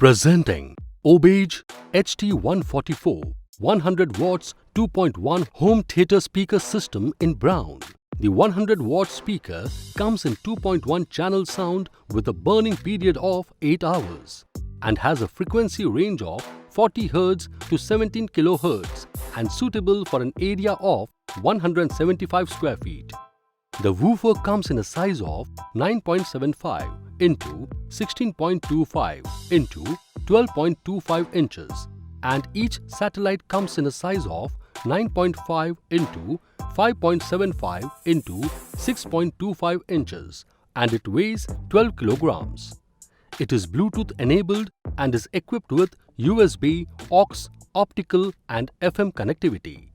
Presenting Obage HT144 100 watts 2.1 home theatre speaker system in brown. The 100 watt speaker comes in 2.1 channel sound with a burning period of 8 hours and has a frequency range of 40 Hz to 17 kHz and suitable for an area of 175 square feet. The woofer comes in a size of 9.75 into 16.25 into 12.25 inches and each satellite comes in a size of 9.5 into 5.75 into 6.25 inches and it weighs 12 kilograms. It is Bluetooth enabled and is equipped with USB, aux, optical and FM connectivity.